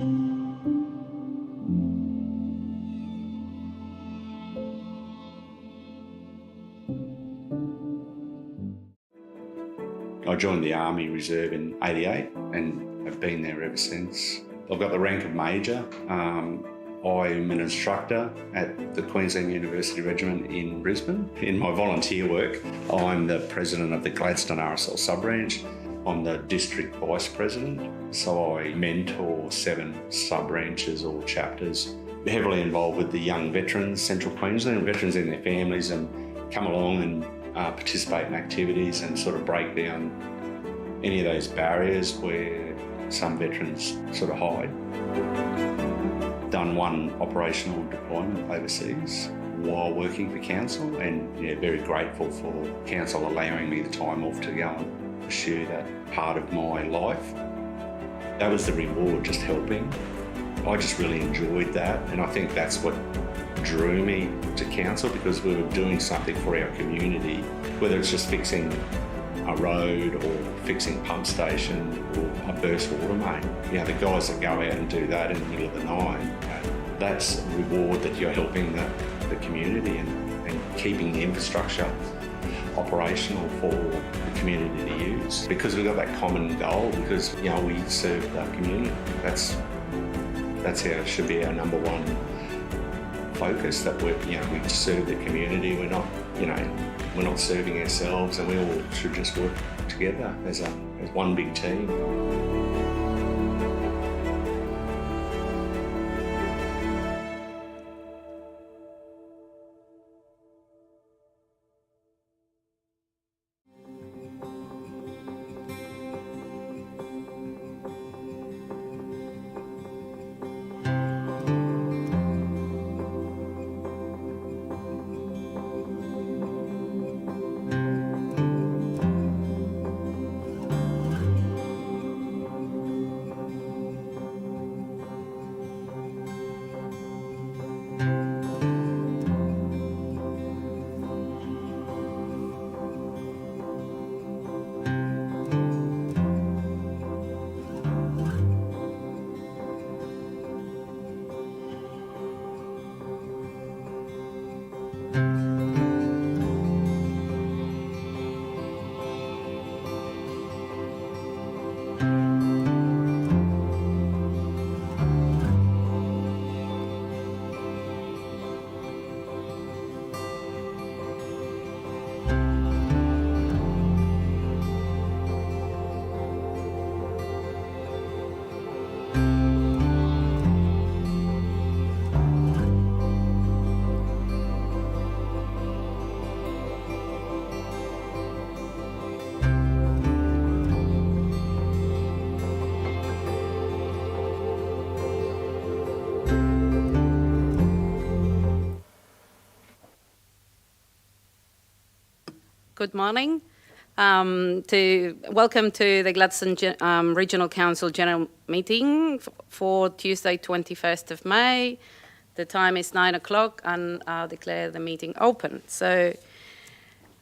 I joined the Army Reserve in '88 and have been there ever since. I've got the rank of Major. I'm an instructor at the Queensland University Regiment in Brisbane. In my volunteer work, I'm the president of the Gladstone RSL sub-branch. I'm the district vice president, so I mentor 7 sub-branches or chapters. Heavily involved with the young veterans, Central Queensland, veterans and their families, and come along and participate in activities and sort of break down any of those barriers where some veterans sort of hide. Done 1 operational deployment overseas while working for Council, and very grateful for Council allowing me the time off to go and pursue that part of my life. That was the reward, just helping. I just really enjoyed that, and I think that's what drew me to Council, because we were doing something for our community, whether it's just fixing a road or fixing pump station or a burst water main. The guys that go out and do that in the middle of the night, that's a reward that you're helping the community and keeping the infrastructure operational for the community to use, because we've got that common goal, because we serve the community. That's how it should be our number one focus, that we serve the community. We're not serving ourselves, and we all should just work together as one big team. Good morning. Welcome to the Gladstone Regional Council General Meeting for Tuesday, 21st of May. The time is 9 o'clock, and I'll declare the meeting open. So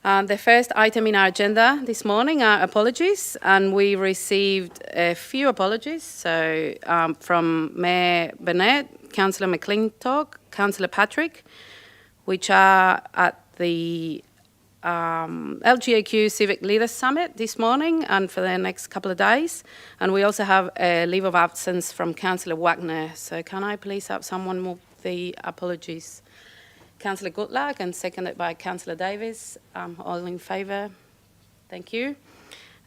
the first item in our agenda this morning are apologies, and we received a few apologies. So from Mayor Burnett, Councillor McClintock, Councillor Patrick, which are at the LGAQ Civic Leaders Summit this morning and for the next couple of days. And we also have a leave of absence from Councillor Wagner. So can I please have someone move the apologies? Councillor Goodluck, and seconded by Councillor Davis. All in favour? Thank you.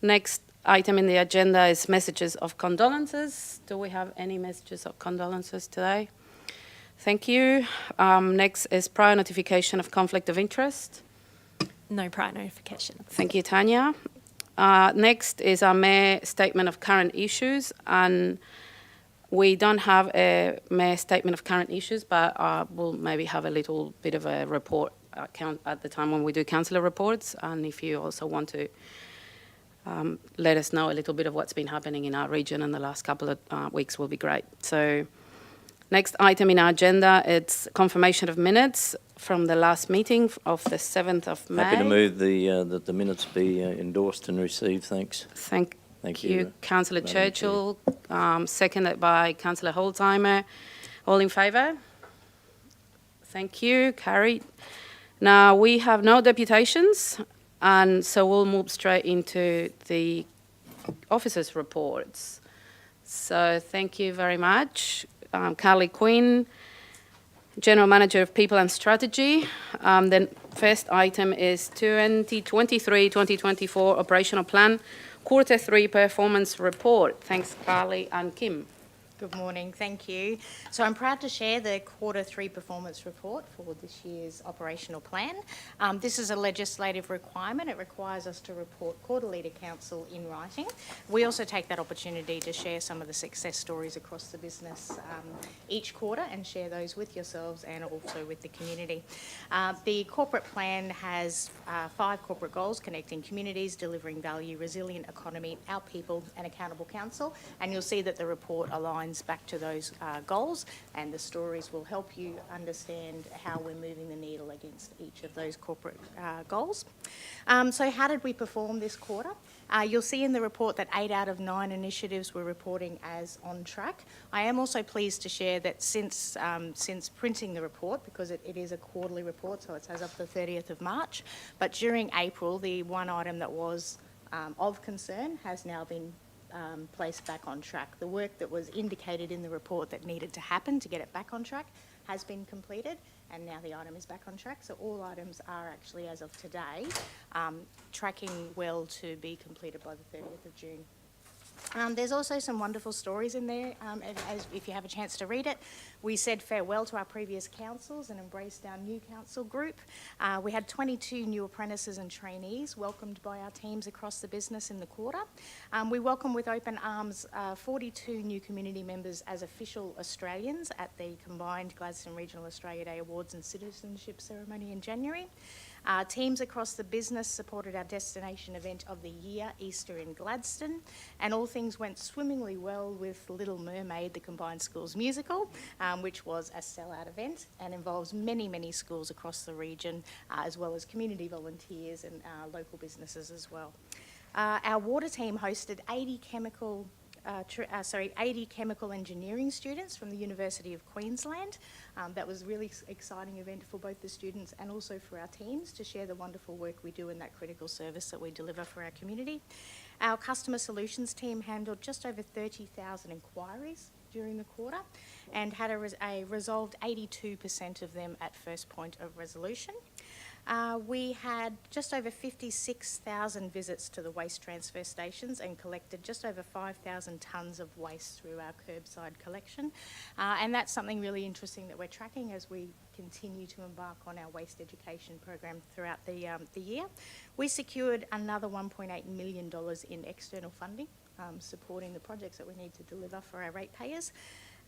Next item in the agenda is messages of condolences. Do we have any messages of condolences today? Thank you. Next is prior notification of conflict of interest. No prior notification. Thank you, Tanya. Next is our Mayor statement of current issues, and we don't have a Mayor statement of current issues, but we'll maybe have a little bit of a report at the time when we do councillor reports, and if you also want to let us know a little bit of what's been happening in our region in the last couple of weeks will be great. So next item in our agenda, it's confirmation of minutes from the last meeting of the 7th of May. Happy to move that the minutes be endorsed and received. Thanks. Thank you, Councillor Churchill. seconded by Councillor Holzheimer. All in favour? Thank you. Carried. Now, we have no deputations, and so we'll move straight into the officers' reports. So thank you very much. Carly Quinn, General Manager of People and Strategy. The first item is 2023-2024 Operational Plan, Quarter 3 Performance Report. Thanks, Carly and Kim. Good morning, thank you. So I'm proud to share the Quarter 3 Performance Report for this year's operational plan. This is a legislative requirement. It requires us to report quarterly to Council in writing. We also take that opportunity to share some of the success stories across the business each quarter and share those with yourselves and also with the community. The corporate plan has 5 corporate goals: connecting communities, delivering value, resilient economy, our people and accountable council. And you'll see that the report aligns back to those goals, and the stories will help you understand how we're moving the needle against each of those corporate goals. So how did we perform this quarter? You'll see in the report that 8 out of 9 initiatives we're reporting as on track. I am also pleased to share that since printing the report, because it is a quarterly report, so it's as of the 30th of March, but during April, the one item that was of concern has now been placed back on track. The work that was indicated in the report that needed to happen to get it back on track has been completed, and now the item is back on track. So all items are actually, as of today, tracking well to be completed by the 30th of June. There's also some wonderful stories in there, as if you have a chance to read it. We said farewell to our previous councils and embraced our new council group. We had 22 new apprentices and trainees welcomed by our teams across the business in the quarter. We welcomed with open arms 42 new community members as official Australians at the combined Gladstone Regional Australia Day Awards and Citizenship Ceremony in January. Teams across the business supported our destination event of the year, Easter in Gladstone, and all things went swimmingly well with Little Mermaid, the combined schools musical, which was a sellout event and involves many, many schools across the region, as well as community volunteers and local businesses as well. Our water team hosted 80 chemical engineering students from the University of Queensland. That was a really exciting event for both the students and also for our teams to share the wonderful work we do in that critical service that we deliver for our community. Our customer solutions team handled just over 30,000 inquiries during the quarter and had resolved 82% of them at first point of resolution. We had just over 56,000 visits to the waste transfer stations and collected just over 5,000 tonnes of waste through our curbside collection. And that's something really interesting that we're tracking as we continue to embark on our waste education program throughout the year. We secured another $1.8 million in external funding, supporting the projects that we need to deliver for our ratepayers.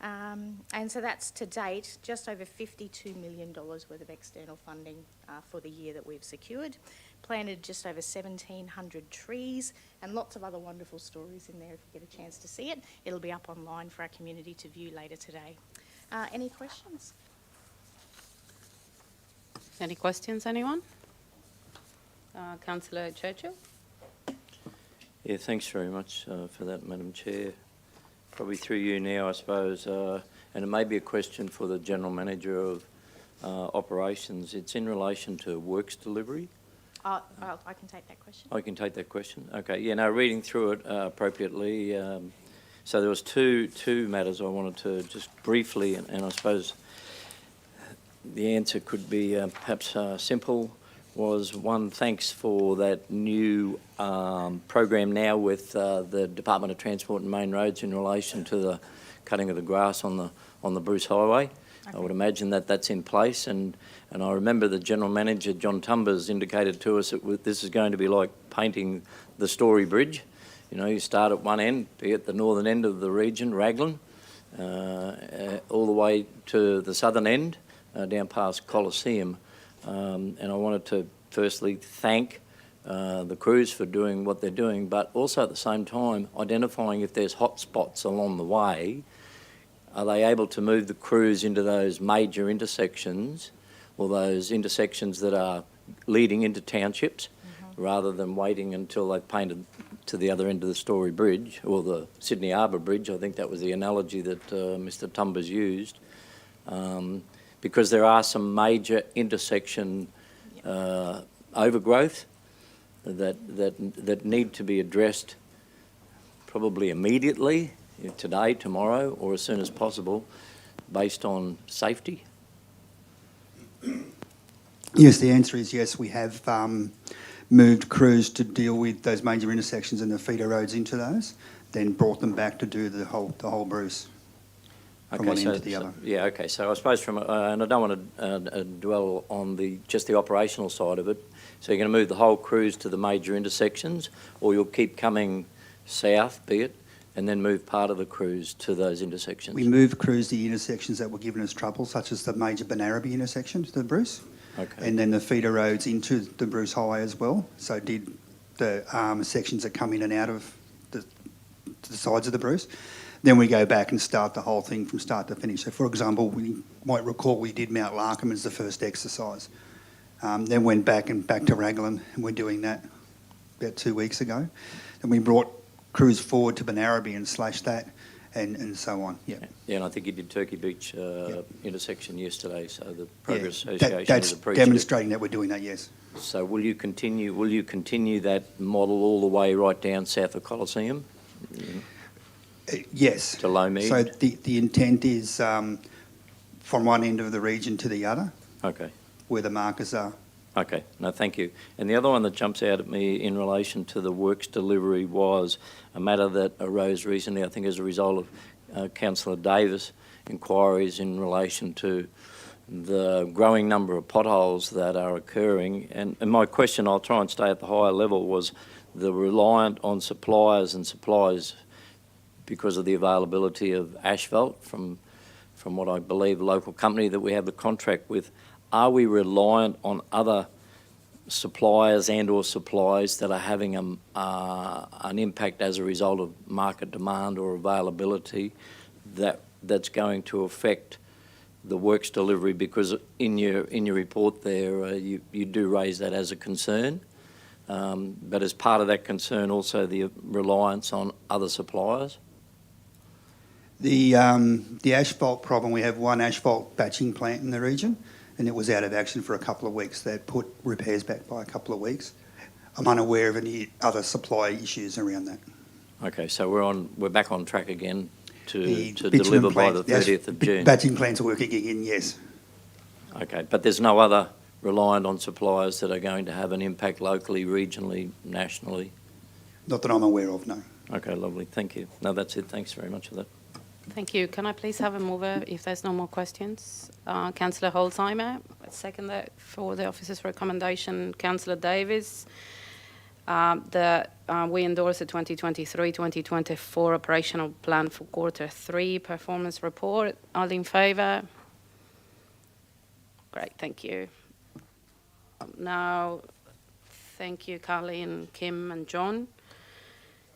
And so that's to date just over $52 million worth of external funding for the year that we've secured. Planted just over 1,700 trees and lots of other wonderful stories in there if you get a chance to see it. It'll be up online for our community to view later today. Any questions? Any questions, anyone? Councillor Churchill? Yeah, thanks very much for that, Madam Chair. Probably through you now, I suppose, and it may be a question for the General Manager of Operations. It's in relation to works delivery. I can take that question. I can take that question. Okay, yeah, no, reading through it appropriately. So there was two matters I wanted to just briefly, and I suppose the answer could be perhaps simple. Was one, thanks for that new program now with the Department of Transport and Main Roads in relation to the cutting of the grass on the Bruce Highway. Okay. I would imagine that that's in place, and I remember the General Manager, John Tumbers, indicated to us that this is going to be like painting the Story Bridge. You know, you start at one end, be at the northern end of the region, Raglan, all the way to the southern end, down past Coliseum. And I wanted to firstly thank the crews for doing what they're doing, but also at the same time identifying if there's hot spots along the way. Are they able to move the crews into those major intersections or those intersections that are leading into townships rather than waiting until they've painted to the other end of the Story Bridge, or the Sydney Harbour Bridge. I think that was the analogy that Mr. Tumbers used, because there are some major intersection overgrowth that need to be addressed probably immediately, today, tomorrow, or as soon as possible, based on safety? Yes, the answer is yes. We have moved crews to deal with those major intersections and the feeder roads into those, then brought them back to do the whole Bruce from one end to the other. Yeah, okay. So I suppose and I don't want to dwell on just the operational side of it. So you're going to move the whole crews to the major intersections, or you'll keep coming south, be it, and then move part of the crews to those intersections? We moved crews to the intersections that were giving us trouble, such as the major Banaraby intersection to the Bruce. Okay. And then the feeder roads into the Bruce Highway as well. So did the sections that come in and out of the sides of the Bruce. Then we go back and start the whole thing from start to finish. So, for example, we might recall we did Mount Larkham as the first exercise. Then went back to Raglan, and we're doing that about 2 weeks ago. And we brought crews forward to Banaraby and slashed that, and so on. Yeah. Yeah, and I think you did Turkey Beach intersection yesterday, so the Progress Yeah, Association that's was appreciative. demonstrating that we're doing that, yes. So will you continue that model all the way right down south of Coliseum? Yes. To Lowmead? So the intent is from one end of the region to the other, Okay. where the markers are. Okay, no, thank you. And the other one that jumps out at me in relation to the works delivery was a matter that arose recently, I think as a result of Councillor Davis' inquiries in relation to the growing number of potholes that are occurring. And my question, I'll try and stay at the higher level, was the reliant on suppliers and supplies because of the availability of asphalt from what I believe a local company that we have the contract with. Are we reliant on other suppliers and or supplies that are having an impact as a result of market demand or availability that's going to affect the works delivery? Because in your report there, you do raise that as a concern, but as part of that concern also the reliance on other suppliers? The asphalt problem, we have one asphalt batching plant in the region, and it was out of action for a couple of weeks. That put repairs back by a couple of weeks. I'm unaware of any other supply issues around that. Okay, so we're back on track again to bitumen deliver by plant, the 30th of June. Batching plants are working again, yes. Okay, but there's no other reliant on suppliers that are going to have an impact locally, regionally, nationally? Not that I'm aware of, no. Okay, lovely, thank you. No, that's it, thanks very much for that. Thank you. Can I please have a mover if there's no more questions? Councillor Holzheimer, second that for the officer's recommendation. Councillor Davis, we endorse the 2023-2024 operational plan for Q3 performance report. All in favour? Great, thank you. Now, thank you, Carly and Kim and John.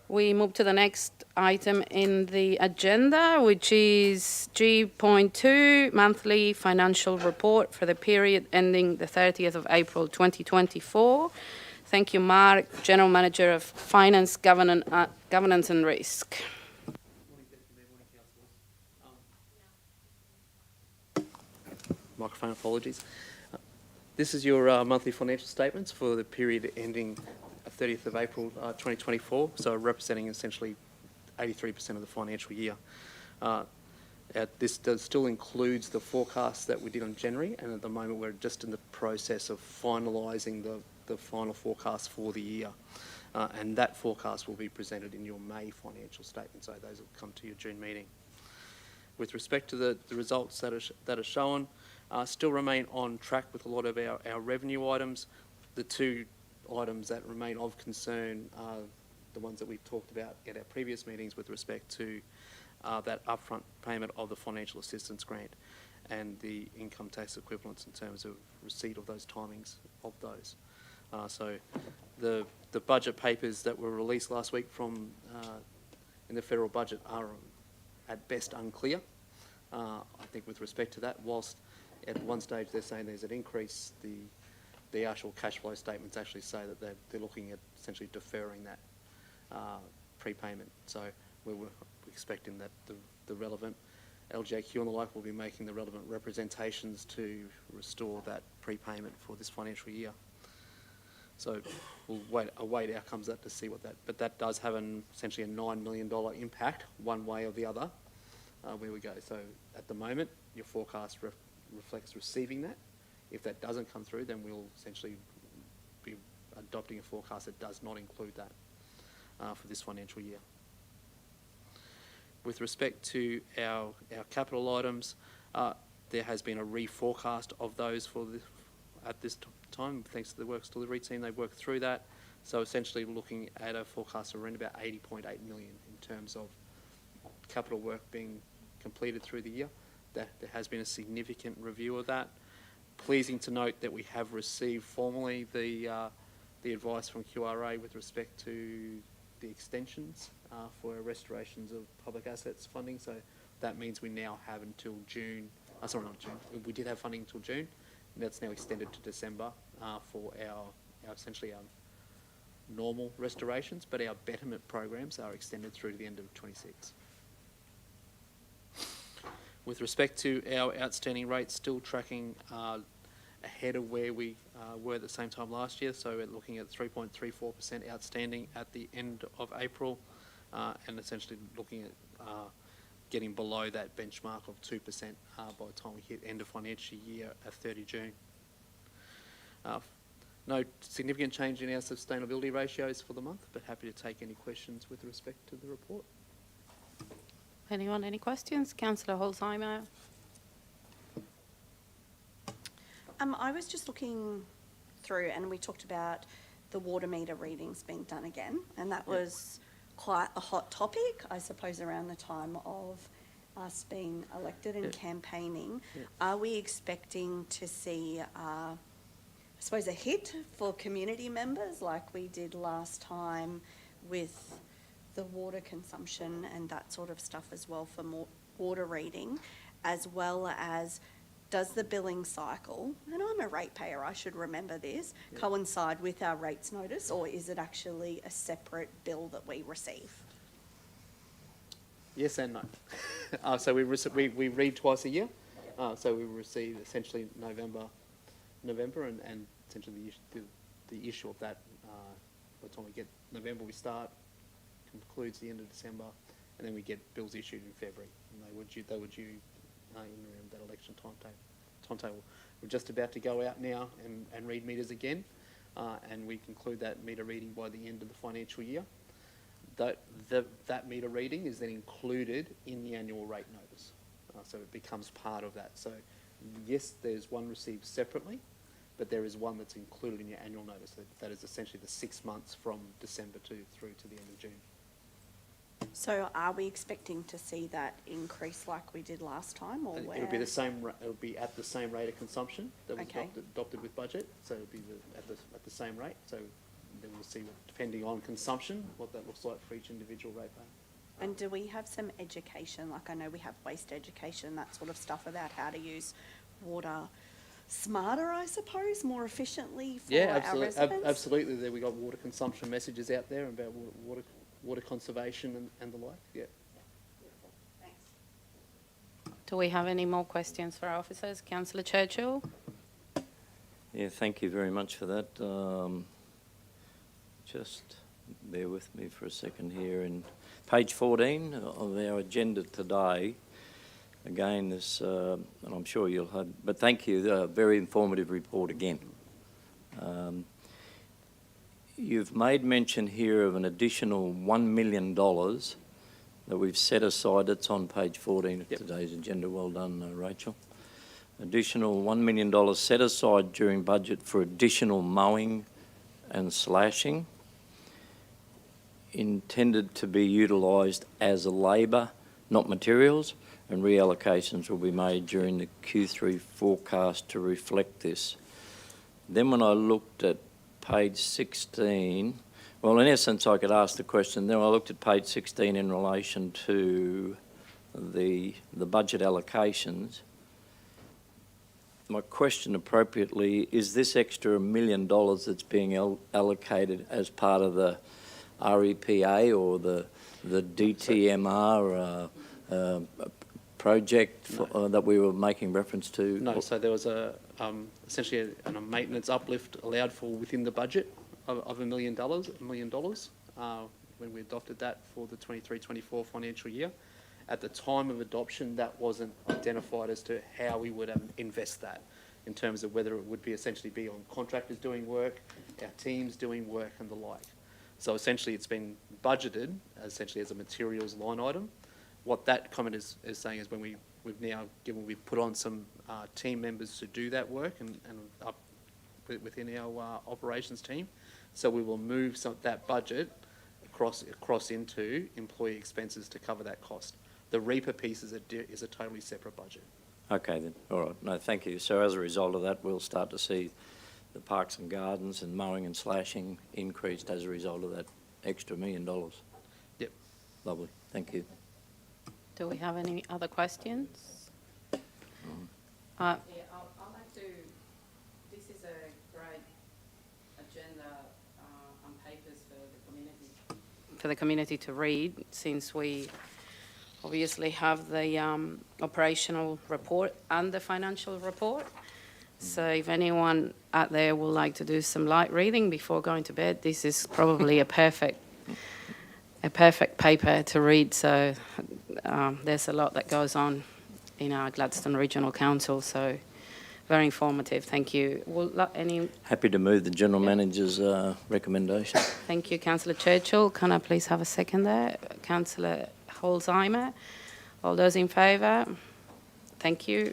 We move to the next item in the agenda, which is G.2, monthly financial report for the period ending the 30th of April 2024. Thank you, Mark, General Manager of Finance, Governance and Risk. Microphone, apologies. This is your monthly financial statements for the period ending 30th of April 2024, so representing essentially 83% of the financial year. This still includes the forecast that we did in January, and at the moment we're just in the process of finalising the final forecast for the year. And that forecast will be presented in your May financial statement, so those will come to your June meeting. With respect to the results that are shown, still remain on track with a lot of our revenue items. The two items that remain of concern are the ones that we've talked about at our previous meetings with respect to that upfront payment of the financial assistance grant and the income tax equivalents in terms of receipt of those timings of those. So the budget papers that were released last week from in the federal budget are at best unclear. I think with respect to that, whilst at one stage they're saying there's an increase, the actual cash flow statements actually say that they're looking at essentially deferring that prepayment. So we're expecting that the relevant LGAQ and the like will be making the relevant representations to restore that prepayment for this financial year. So we'll await outcomes of that to see what that, but that does have essentially a $9 million impact one way or the other where we go. So at the moment, your forecast reflects receiving that. If that doesn't come through, then we'll essentially be adopting a forecast that does not include that for this financial year. With respect to our capital items, there has been a reforecast of those at this time, thanks to the works delivery team. They've worked through that. So essentially looking at a forecast of around about 80.8 million in terms of capital work being completed through the year. There has been a significant review of that. Pleasing to note that we have received formally the advice from QRA with respect to the extensions for restorations of public assets funding. So that means we now have until June, sorry, not June, we did have funding until June, and that's now extended to December for our essentially our normal restorations, but our betterment programs are extended through to the end of 26. With respect to our outstanding rates, still tracking ahead of where we were at the same time last year. So we're looking at 3.34% outstanding at the end of April, and essentially looking at getting below that benchmark of 2% by the time we hit end of financial year at 30 June. No significant change in our sustainability ratios for the month, but happy to take any questions with respect to the report. Anyone, any questions? Councillor Holzheimer. I was just looking through, and we talked about the water meter readings being done again, and that was quite a hot topic, I suppose, around the time of us being elected and campaigning. Are we expecting to see, I suppose, a hit for community members like we did last time with the water consumption and that sort of stuff as well for more water reading, as well as does the billing cycle, and I'm a ratepayer, I should remember this, coincide with our rates notice, or is it actually a separate bill that we receive? Yes and no. So we read twice a year. So we receive essentially November, and essentially the issue of that. By the time we get November, we start, concludes the end of December, and then we get bills issued in February, and they were due in around that election timetable. We're just about to go out now and read meters again, and we conclude that meter reading by the end of the financial year. That meter reading is then included in the annual rate notice, so it becomes part of that. So yes, there's one received separately, but there is one that's included in your annual notice. That is essentially the 6 months from December through to the end of June. So are we expecting to see that increase like we did last time, or where? It'll be the same. It'll be at the same rate of consumption that was adopted with budget. So it'll be at the same rate. So then we'll see, depending on consumption, what that looks like for each individual ratepayer. And do we have some education? Like I know we have waste education, that sort of stuff, about how to use water smarter, I suppose, more efficiently for our residents? Absolutely. There we got water consumption messages out there about water conservation and the like. Yeah. Thanks. Do we have any more questions for our officers? Councillor Churchill. Yeah, thank you very much for that. Just bear with me for a second here. In page 14 of our agenda today, again, this, and I'm sure you'll have, but thank you, very informative report again. You've made mention here of an additional $1 million that we've set aside. It's on page 14 of today's agenda. Well done, Rachel. Additional $1 million set aside during budget for additional mowing and slashing, intended to be utilised as a labour, not materials, and reallocations will be made during the Q3 forecast to reflect this. Then when I looked at page 16, well, in essence, I could ask the question. Then I looked at page 16 in relation to the budget allocations. My question appropriately, is this extra $1 million that's being allocated as part of the REPA or the DTMR project that we were making reference to? No, so there was essentially a maintenance uplift allowed for within the budget of $1 million, when we adopted that for the 23-24 financial year. At the time of adoption, that wasn't identified as to how we would invest that, in terms of whether it would be essentially be on contractors doing work, our teams doing work and the like. So essentially it's been budgeted essentially as a materials line item. What that comment is saying is when we've put on some team members to do that work and up within our operations team. So we will move that budget across into employee expenses to cover that cost. The REPA piece is a totally separate budget. Okay then, all right. No, thank you. So as a result of that, we'll start to see the parks and gardens and mowing and slashing increased as a result of that extra $1 million. Yep. Lovely, thank you. Do we have any other questions? Yeah, I'd like to, this is a great agenda on papers for the community to read, since we obviously have the operational report and the financial report. So if anyone out there would like to do some light reading before going to bed, this is probably a perfect paper to read. So there's a lot that goes on in our Gladstone Regional Council, so very informative. Thank you. Happy to move the General Manager's recommendation. Thank you, Councillor Churchill. Can I please have a second there? Councillor Holzheimer. All those in favour? Thank you.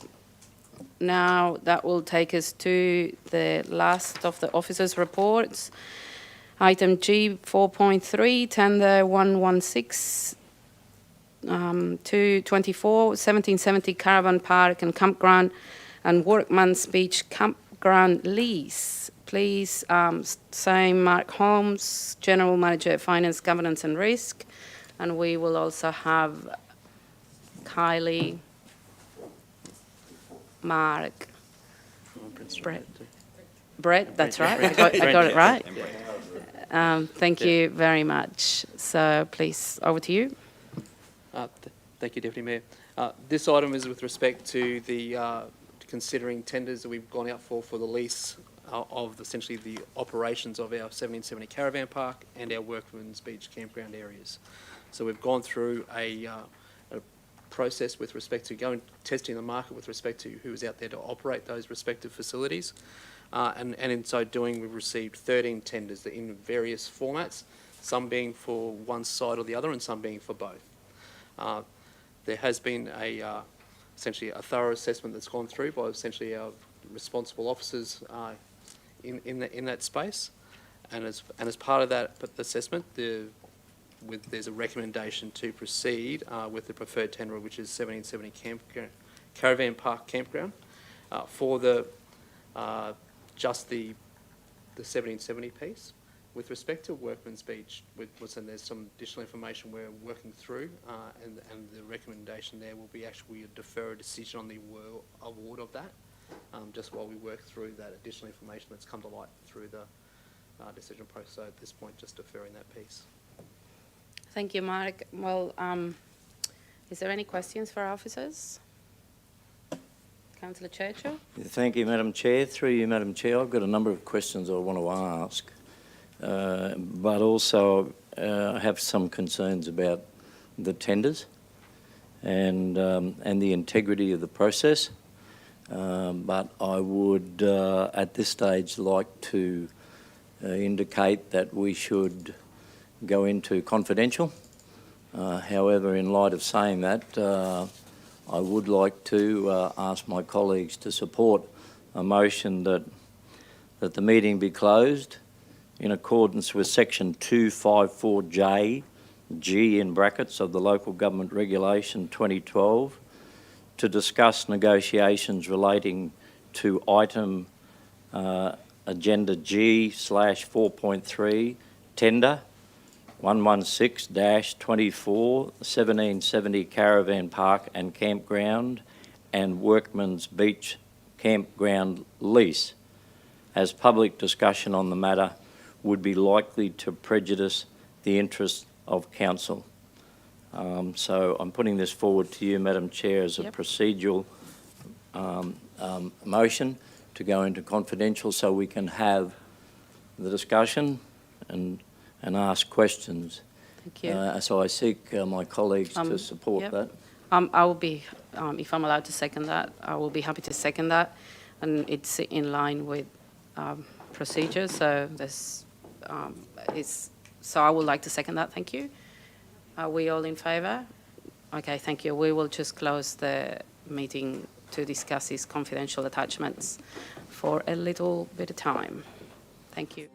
Now that will take us to the last of the officers' reports. Item G 4.3, tender 116 224 1770 Caravan Park and Campground and Workman's Beach Campground lease. Please sign Mark Holmes, General Manager, Finance, Governance and Risk. And we will also have Kylie, Mark, Brett, that's right, I got it right. Thank you very much. So please, over to you. Thank you, Deputy Mayor. This item is with respect to the considering tenders that we've gone out for the lease of essentially the operations of our 1770 Caravan Park and our Workman's Beach campground areas. So we've gone through a process with respect to testing the market with respect to who is out there to operate those respective facilities. And in so doing, we've received 13 tenders in various formats, some being for one side or the other and some being for both. There has been essentially a thorough assessment that's gone through by essentially our responsible officers in that space. And as part of that assessment, there's a recommendation to proceed with the preferred tender, which is 1770 Caravan Park Campground, for just the 1770 piece. With respect to Workman's Beach, there's some additional information we're working through, and the recommendation there will be actually defer a decision on the award of that, just while we work through that additional information that's come to light through the decision process. So at this point, just deferring that piece. Thank you, Mark. Well, is there any questions for our officers? Councillor Churchill. Thank you, Madam Chair. Through you, Madam Chair, I've got a number of questions I want to ask, but also I have some concerns about the tenders and the integrity of the process. But I would, at this stage, like to indicate that we should go into confidential. However, in light of saying that, I would like to ask my colleagues to support a motion that the meeting be closed in accordance with section 254J, G in brackets, of the Local Government Regulation 2012 to discuss negotiations relating to item agenda G/4.3 tender 116-24 1770 Caravan Park and Campground and Workman's Beach Campground lease, as public discussion on the matter would be likely to prejudice the interests of council. So I'm putting this forward to you, Madam Chair, as a Yep. procedural motion to go into confidential so we can have the discussion and ask questions. Thank you. So I seek my colleagues to support yep. that. I will be, if I'm allowed to second that, I will be happy to second that, and it's in line with procedure. So so I would like to second that. Thank you. Are we all in favour? Okay, thank you. We will just close the meeting to discuss these confidential attachments for a little bit of time. Thank you.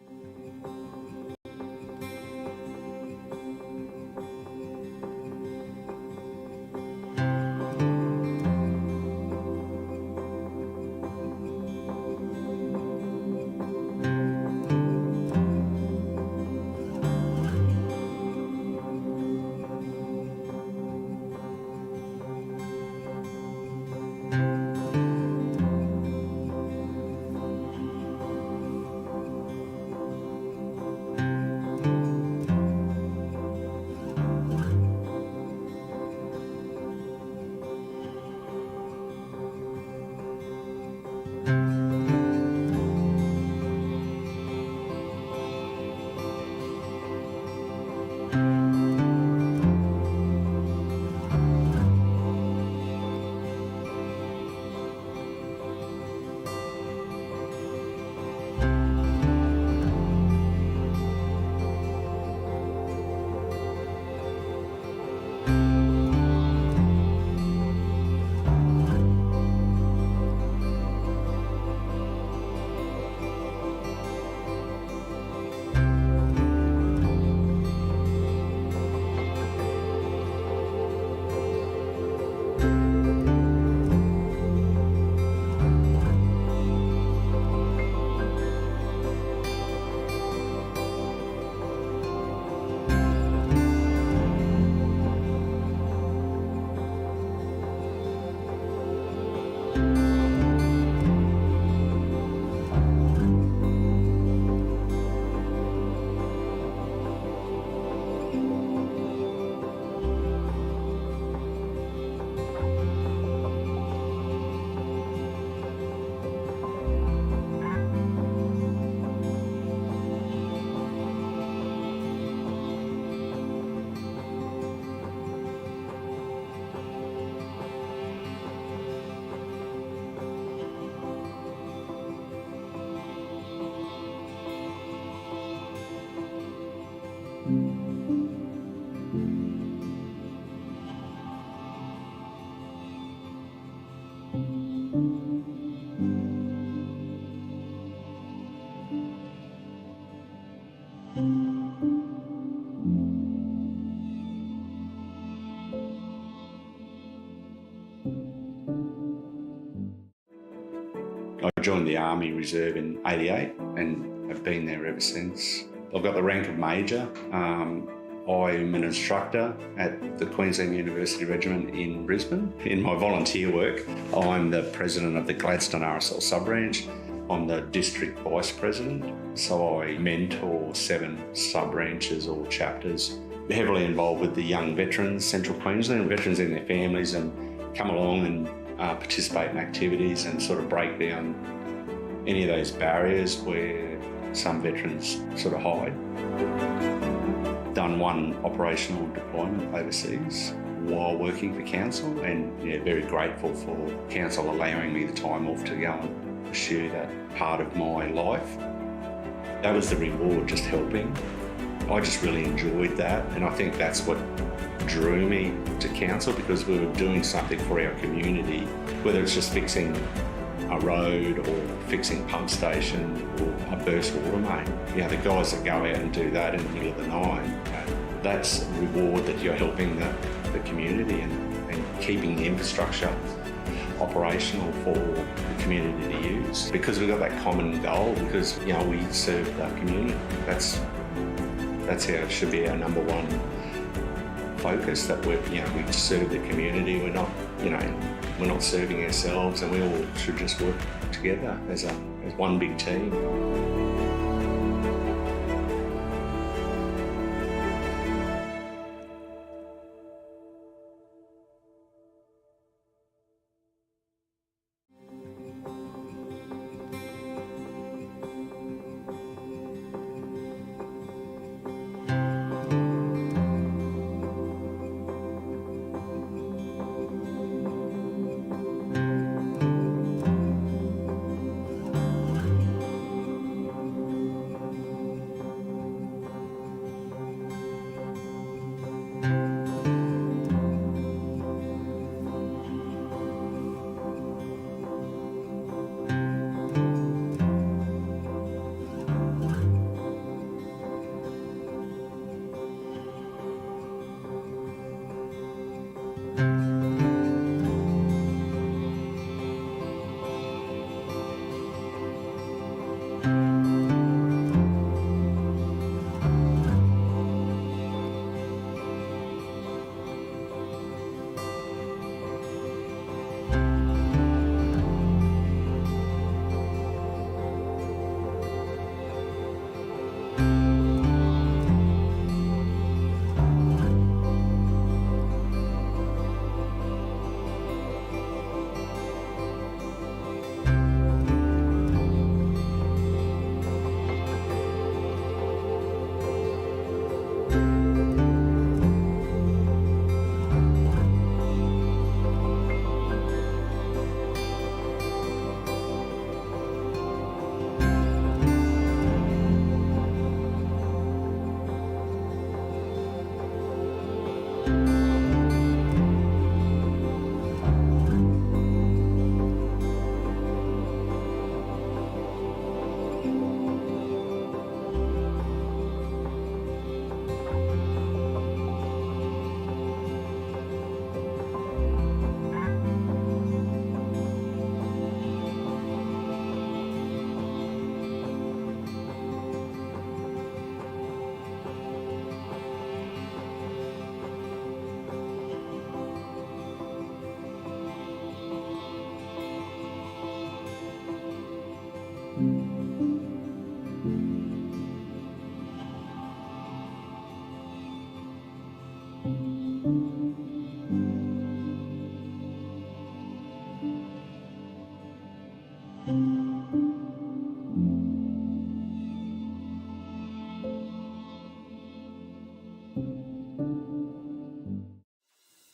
I joined the Army Reserve in '88 and have been there ever since. I've got the rank of Major. I'm an instructor at the Queensland University Regiment in Brisbane. In my volunteer work, I'm the president of the Gladstone RSL sub-branch. I'm the district vice president, so I mentor 7 sub-branches or chapters. Heavily involved with the young veterans, Central Queensland, veterans and their families, and come along and participate in activities and sort of break down any of those barriers where some veterans sort of hide. Done 1 operational deployment overseas while working for council, and very grateful for council allowing me the time off to go and pursue that part of my life. That was the reward, just helping. I just really enjoyed that, and I think that's what drew me to council, because we were doing something for our community, whether it's just fixing a road or fixing pump station or a burst water main. The guys that go out and do that in the middle of the night, that's a reward that you're helping the community and keeping the infrastructure operational for the community to use, because we've got that common goal, because we serve the community. That's how it should be our number one focus, that we serve the community. We're not serving ourselves, and we all should just work together as one big team.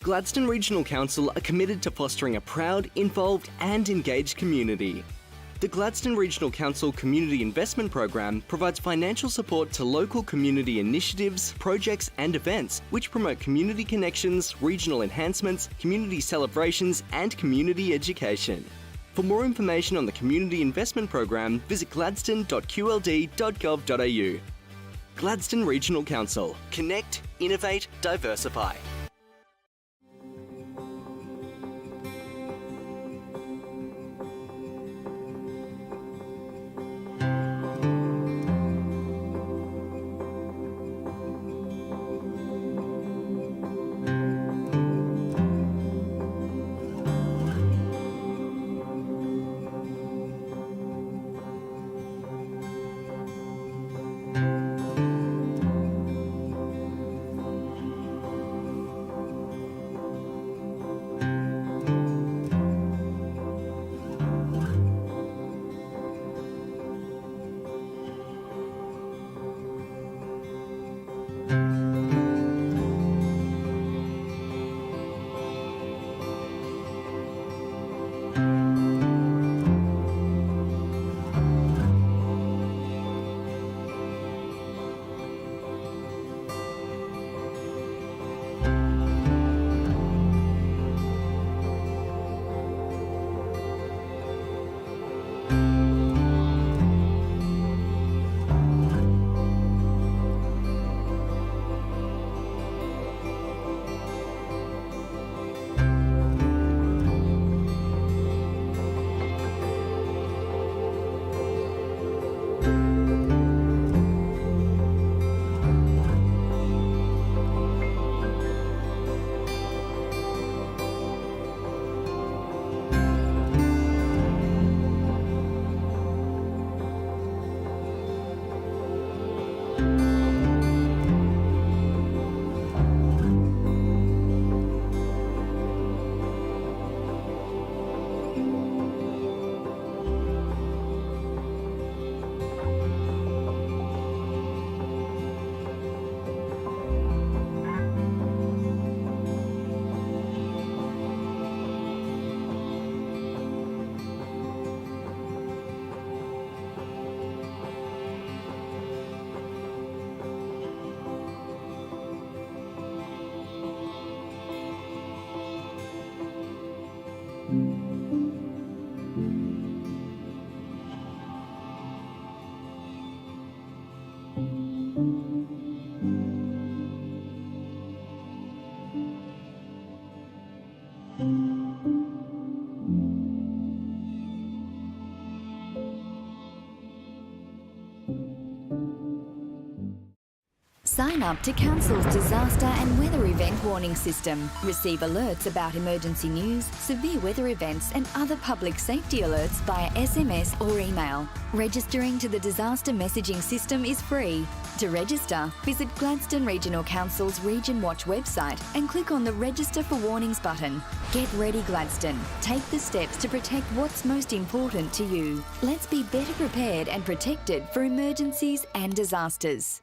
Gladstone Regional Council are committed to fostering a proud, involved and engaged community. The Gladstone Regional Council Community Investment Program provides financial support to local community initiatives, projects and events which promote community connections, regional enhancements, community celebrations and community education. For more information on the Community Investment Program, visit gladstone.qld.gov.au. Gladstone Regional Council. Connect, innovate, diversify. Sign up to Council's disaster and weather event warning system. Receive alerts about emergency news, severe weather events and other public safety alerts via SMS or email. Registering to the disaster messaging system is free. To register, visit Gladstone Regional Council's Region Watch website and click on the Register for Warnings button. Get ready, Gladstone. Take the steps to protect what's most important to you. Let's be better prepared and protected for emergencies and disasters.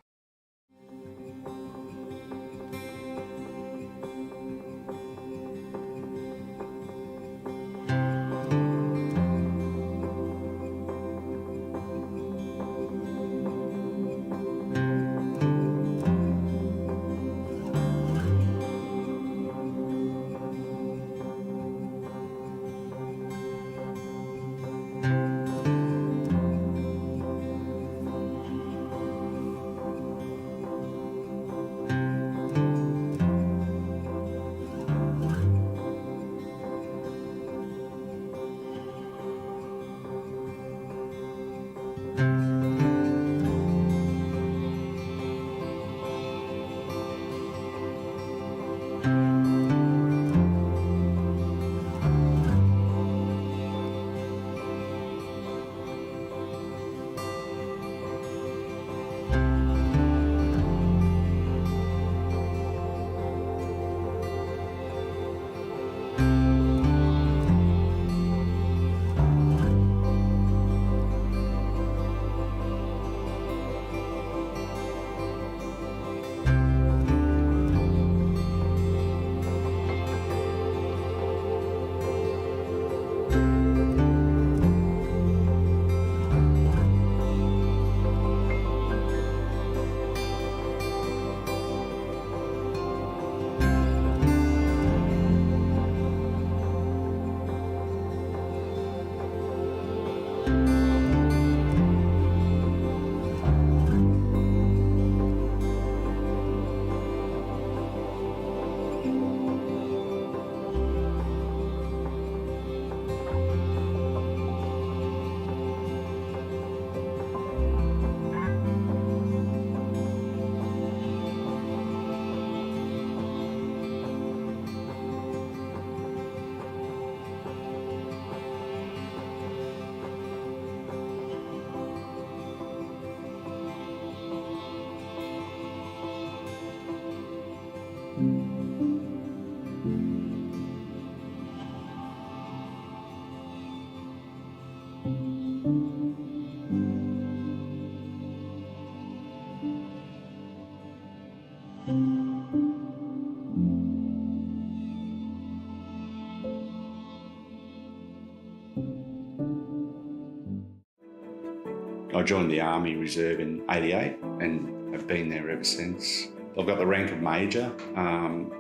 I joined the Army Reserve in '88 and have been there ever since. I've got the rank of Major. I'm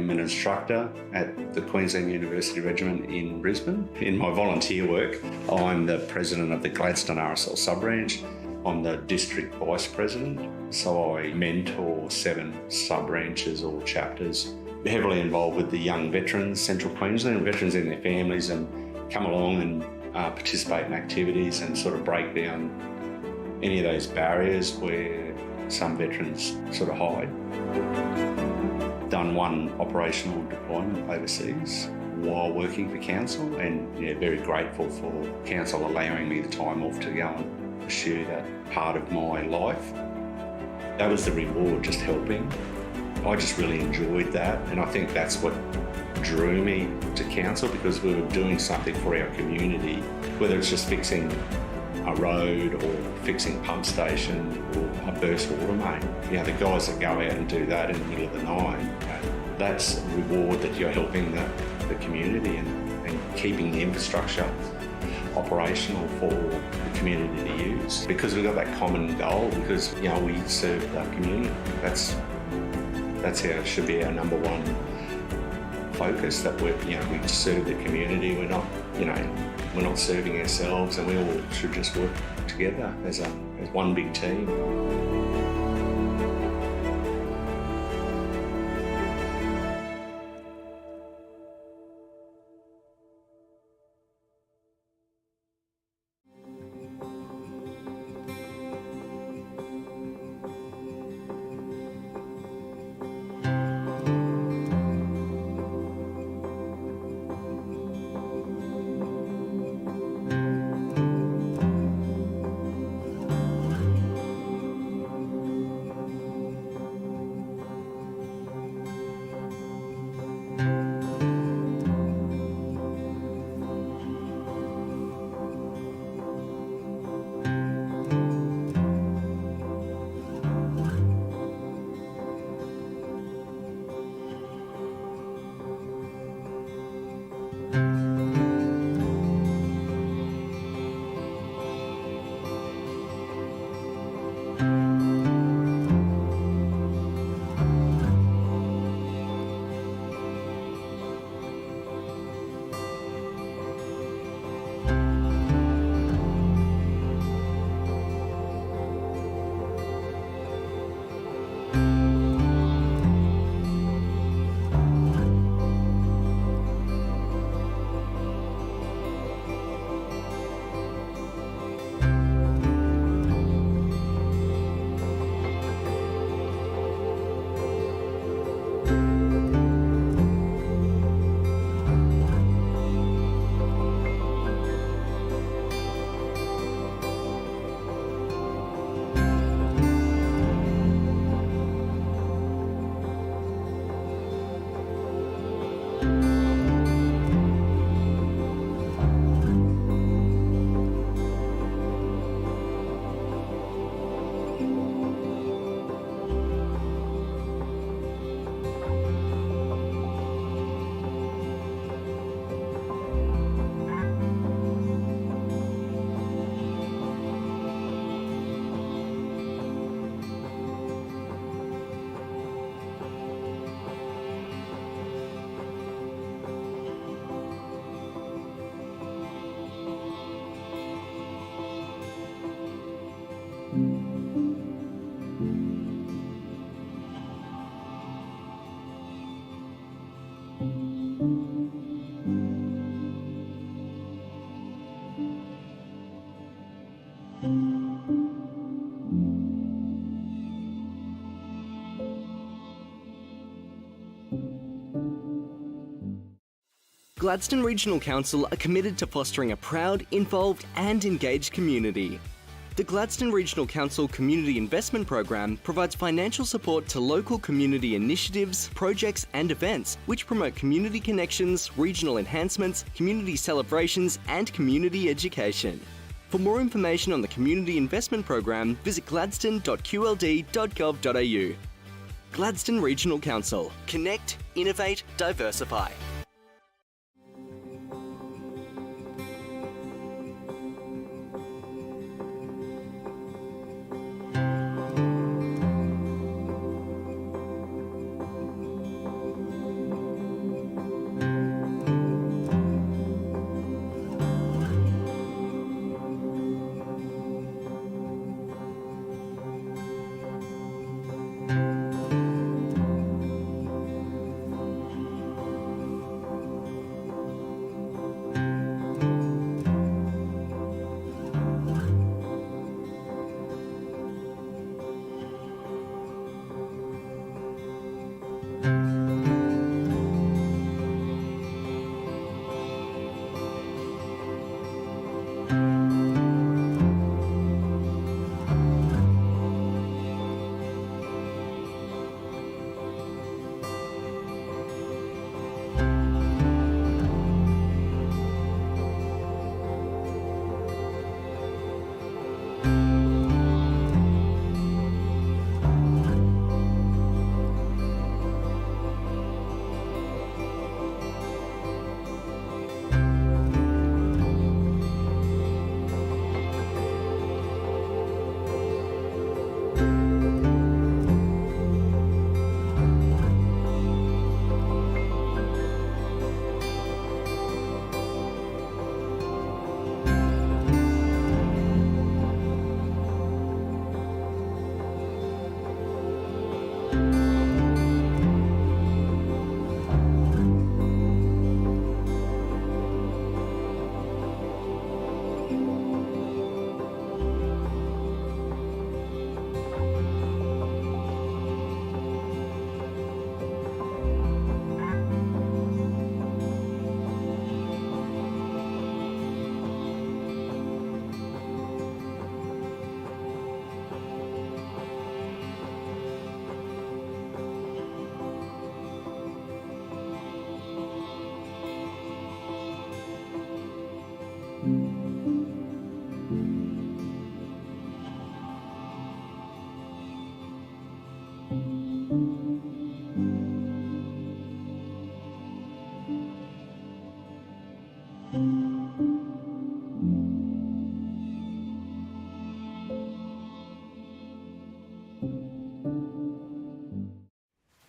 an instructor at the Queensland University Regiment in Brisbane. In my volunteer work, I'm the president of the Gladstone RSL sub-branch. I'm the district vice president, so I mentor 7 sub-branches or chapters. Heavily involved with the young veterans, Central Queensland, veterans and their families, and come along and participate in activities and sort of break down any of those barriers where some veterans sort of hide. Done 1 operational deployment overseas while working for Council, and very grateful for Council allowing me the time off to go and pursue that part of my life. That was the reward, just helping. I just really enjoyed that, and I think that's what drew me to Council, because we were doing something for our community, whether it's just fixing a road or fixing pump station or a burst water main. The guys that go out and do that in the middle of the night, that's a reward that you're helping the community and keeping the infrastructure operational for the community to use, because we've got that common goal, because we serve the community. That's how it should be our number one focus, that we serve the community. We're not serving ourselves, and we all should just work together as one big team. Gladstone Regional Council are committed to fostering a proud, involved and engaged community. The Gladstone Regional Council Community Investment Program provides financial support to local community initiatives, projects and events which promote community connections, regional enhancements, community celebrations and community education. For more information on the Community Investment Program, visit gladstone.qld.gov.au. Gladstone Regional Council. Connect, innovate, diversify.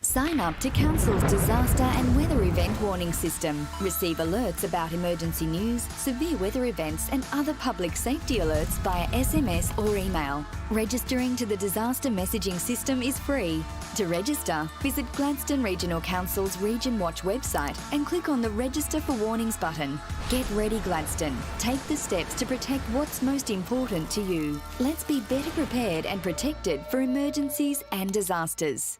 Sign up to Council's disaster and weather event warning system. Receive alerts about emergency news, severe weather events and other public safety alerts via SMS or email. Registering to the disaster messaging system is free. To register, visit Gladstone Regional Council's Region Watch website and click on the Register for Warnings button. Get ready, Gladstone. Take the steps to protect what's most important to you. Let's be better prepared and protected for emergencies and disasters.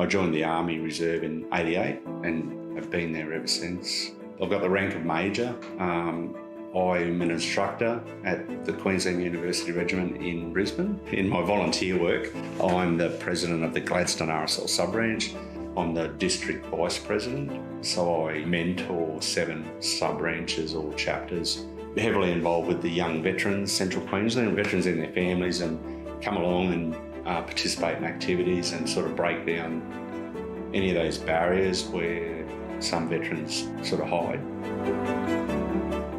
I joined the Army Reserve in '88 and have been there ever since. I've got the rank of Major. I'm an instructor at the Queensland University Regiment in Brisbane. In my volunteer work, I'm the president of the Gladstone RSL sub-branch. I'm the district vice president, so I mentor 7 sub-branches or chapters. Heavily involved with the young veterans, Central Queensland, veterans and their families, and come along and participate in activities and sort of break down any of those barriers where some veterans sort of hide.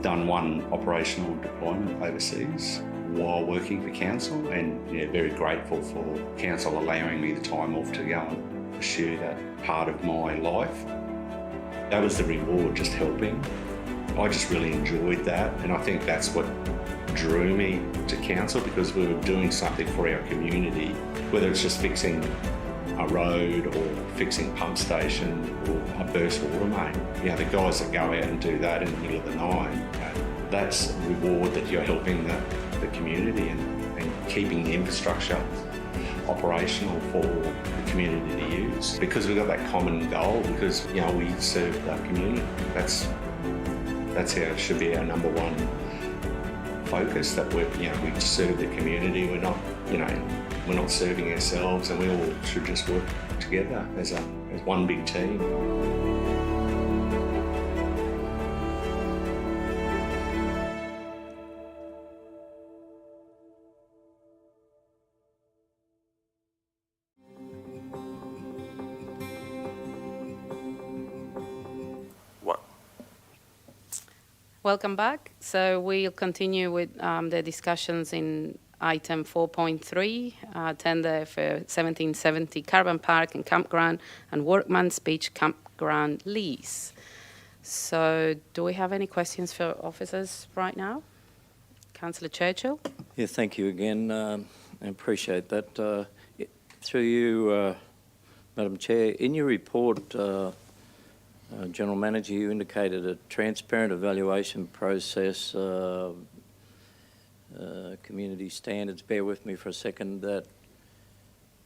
Done 1 operational deployment overseas while working for council, and very grateful for council allowing me the time off to go and pursue that part of my life. That was the reward, just helping. I just really enjoyed that, and I think that's what drew me to council, because we were doing something for our community, whether it's just fixing a road or fixing pump station or a burst water main. The guys that go out and do that in the middle of the night, that's a reward that you're helping the community and keeping the infrastructure operational for the community to use, because we've got that common goal, because we serve the community. That's how it should be our number one focus, that we serve the community. We're not serving ourselves, and we all should just work together as one big team. Welcome back. So we'll continue with the discussions in item 4.3, tender for 1770 Caravan Park and Campground and Workman's Beach Campground lease. So do we have any questions for officers right now? Councillor Churchill? Yeah, thank you again. I appreciate that. Through you, Madam Chair, in your report, General Manager, you indicated a transparent evaluation process, community standards. Bear with me for a second. That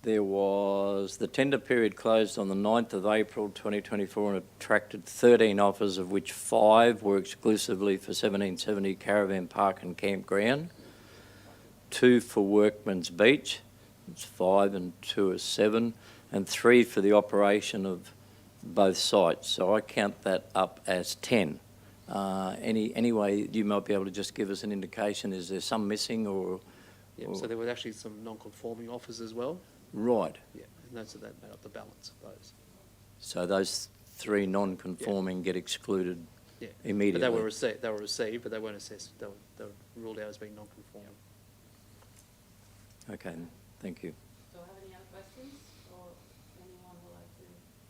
there was, the tender period closed on the 9th of April 2024 and attracted 13 offers, of which 5 were exclusively for 1770 Caravan Park and Campground, 2 for Workman's Beach, it's 5 and 2 is 7, and 3 for the operation of both sites. So I count that up as 10. Any way you might be able to just give us an indication? Is there some missing or? Yeah, so there were actually some non-conforming offers as well. Right. Yeah, and that made up the balance of those. So those 3 non-conforming get excluded immediately. But they were received, but they weren't assessed. They were ruled out as being non-conforming. Okay, thank you. Do I have any other questions, or anyone would like to?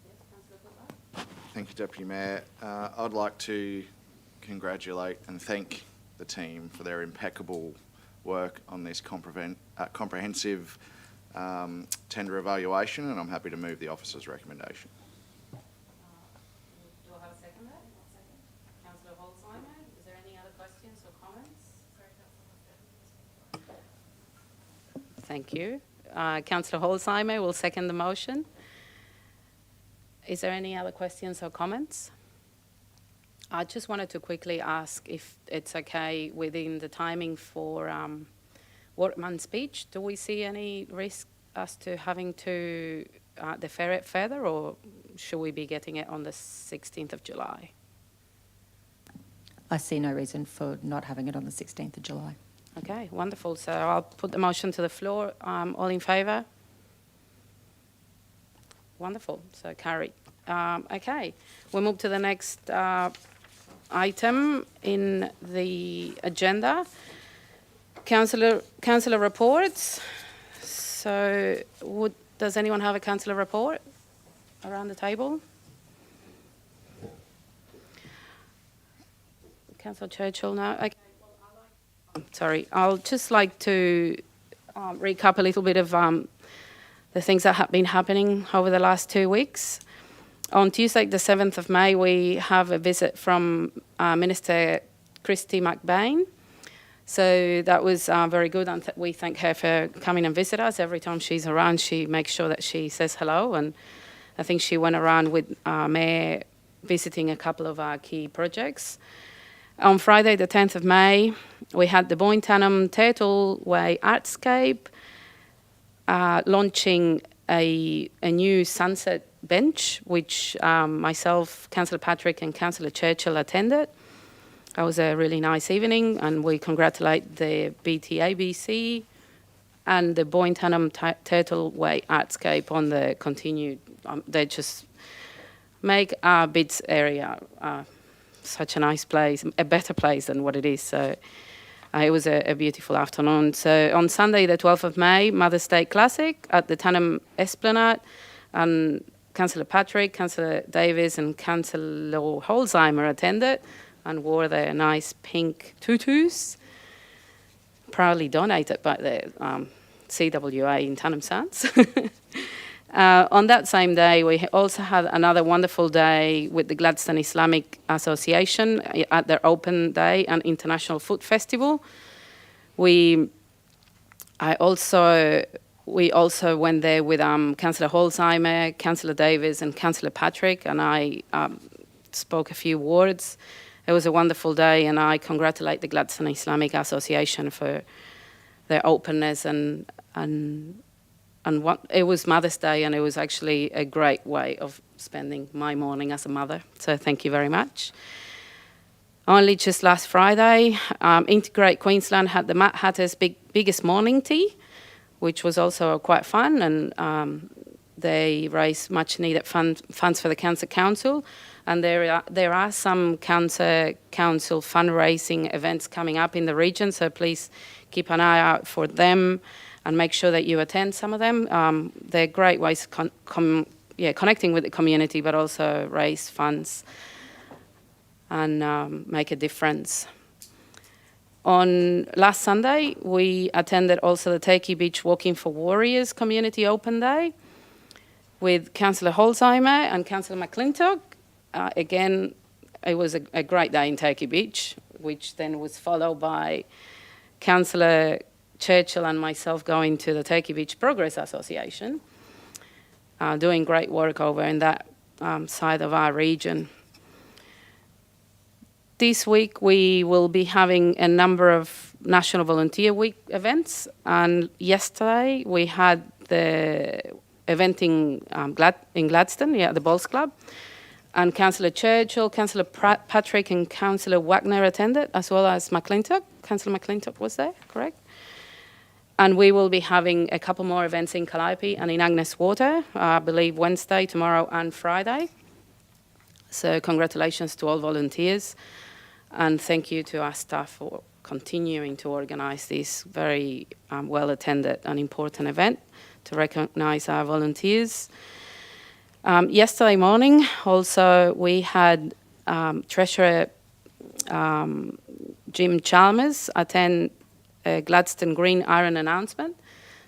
Yes, Councillor Cooper. Thank you, Deputy Mayor. I'd like to congratulate and thank the team for their impeccable work on this comprehensive tender evaluation, and I'm happy to move the officer's recommendation. Do I have a second there? Councillor Holzheimer, is there any other questions or comments? Thank you. Councillor Holzheimer will second the motion. Is there any other questions or comments? I just wanted to quickly ask if it's okay within the timing for Workman's Beach. Do we see any risk as to having to defer it further, or should we be getting it on the 16th of July? I see no reason for not having it on the 16th of July. Okay, wonderful. So I'll put the motion to the floor. All in favour? Wonderful. So carried. Okay, we'll move to the next item in the agenda. Councillor reports. So does anyone have a councillor report around the table? Councillor Churchill, no? Okay. Sorry, I'll just like to recap a little bit of the things that have been happening over the last 2 weeks. On Tuesday, the 7th of May, we have a visit from Minister Christy McBain. So that was very good, and we thank her for coming and visit us. Every time she's around, she makes sure that she says hello and I think she went around with Mayor visiting a couple of our key projects. On Friday, the 10th of May, we had the Bointanum Turtle Way Artscape launching a new sunset bench, which myself, Councillor Patrick and Councillor Churchill attended. It was a really nice evening, and we congratulate the BTABC and the Bointanum Turtle Way Artscape on the continued, they just make our Bits area such a nice place, a better place than what it is. So it was a beautiful afternoon. So on Sunday, the 12th of May, Mother's Day Classic at the Tannum Esplanade, and Councillor Patrick, Councillor Davis and Councillor Holzheimer attended and wore their nice pink tutus, proudly donated by the CWA in Tannum Sands. On that same day, we also had another wonderful day with the Gladstone Islamic Association at their open day and International Food Festival. We also went there with Councillor Holzheimer, Councillor Davis and Councillor Patrick, and I spoke a few words. It was a wonderful day, and I congratulate the Gladstone Islamic Association for their openness and what it was Mother's Day, and it was actually a great way of spending my morning as a mother. So thank you very much. Only just last Friday, Integrate Queensland had the Mad Hatter's biggest morning tea, which was also quite fun, and they raised much needed funds for the Cancer Council. And there are some Cancer Council fundraising events coming up in the region, so please keep an eye out for them and make sure that you attend some of them. They're great ways of connecting with the community, but also raise funds and make a difference. On last Sunday, we attended also the Turkey Beach Walking for Warriors Community Open Day with Councillor Holzheimer and Councillor McClintock. Again, it was a great day in Turkey Beach, which then was followed by Councillor Churchill and myself going to the Turkey Beach Progress Association, doing great work over in that side of our region. This week we will be having a number of National Volunteer Week events, and yesterday we had the event in Gladstone, the Bowls Club, and Councillor Churchill, Councillor Patrick and Councillor Wagner attended, as well as McClintock. Councillor McClintock was there, correct? And we will be having a couple more events in Calliope and in Agnes Water, I believe Wednesday, tomorrow and Friday. So congratulations to all volunteers, and thank you to our staff for continuing to organise this very well-attended and important event to recognise our volunteers. Yesterday morning, also, we had Treasurer Jim Chalmers attend a Gladstone Green Iron announcement.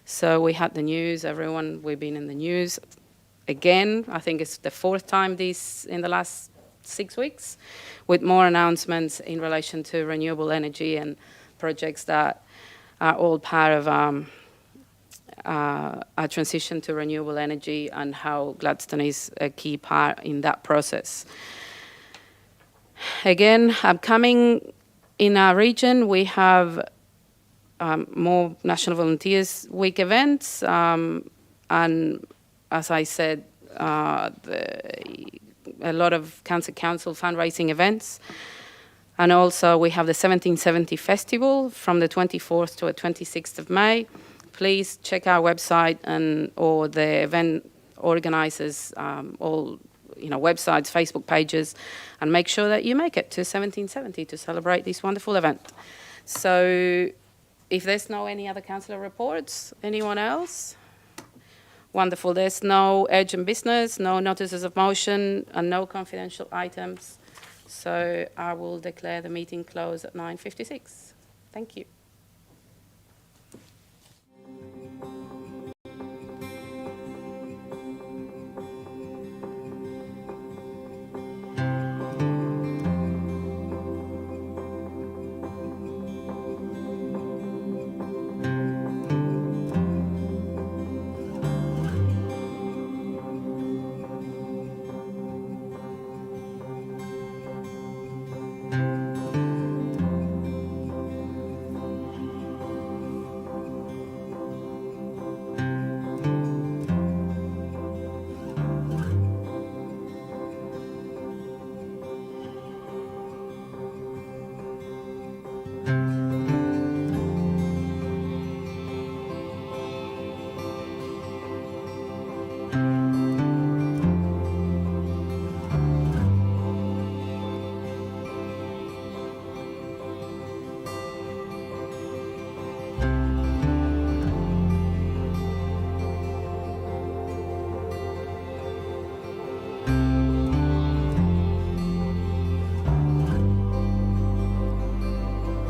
So we had the news, we've been in the news again. I think it's the fourth time in the last 6 weeks, with more announcements in relation to renewable energy and projects that are all part of our transition to renewable energy, and how Gladstone is a key part in that process. Again, upcoming in our region, we have more National Volunteers Week events, and as I said, a lot of Cancer Council fundraising events. And also we have the 1770 Festival from the 24th to the 26th of May. Please check our website or the event organisers, websites, Facebook pages, and make sure that you make it to 1770 to celebrate this wonderful event. So if there's no any other councillor reports, anyone else? Wonderful. There's no urgent business, no notices of motion, and no confidential items. So I will declare the meeting closed at 9:56. Thank you.